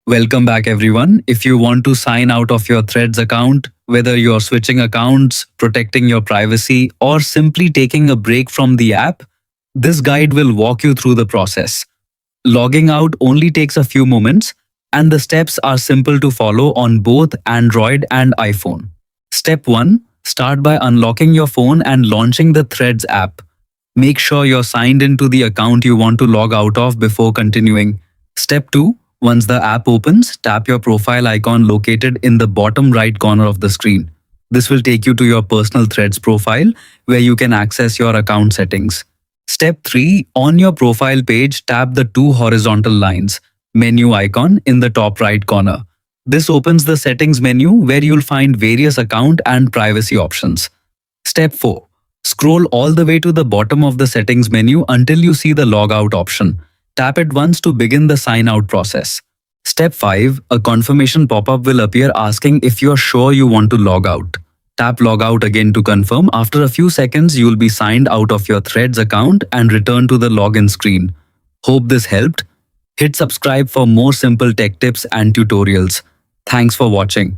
Welcome back, everyone. If you want to sign out of your Threads account, whether you're switching accounts, protecting your privacy, or simply taking a break from the app, this guide will walk you through the process. Logging out only takes a few moments, and the steps are simple to follow on both Android and iPhone. Step 1. Start by unlocking your phone and launching the Threads app. Make sure you're signed into the account you want to log out of before continuing. Step 2. Once the app opens, tap your profile icon located in the bottom right corner of the screen. This will take you to your personal Threads profile where you can access your account settings. Step 3. On your profile page, tap the two horizontal lines, menu icon in the top right corner. This opens the settings menu where you'll find various account and privacy options. Step 4. Scroll all the way to the bottom of the settings menu until you see the logout option. Tap it once to begin the sign out process. Step 5. A confirmation pop-up will appear asking if you're sure you want to log out. Tap log out again to confirm. After a few seconds, you'll be signed out of your Threads account and return to the login screen. Hope this helped. Hit subscribe for more simple tech tips and tutorials. Thanks for watching.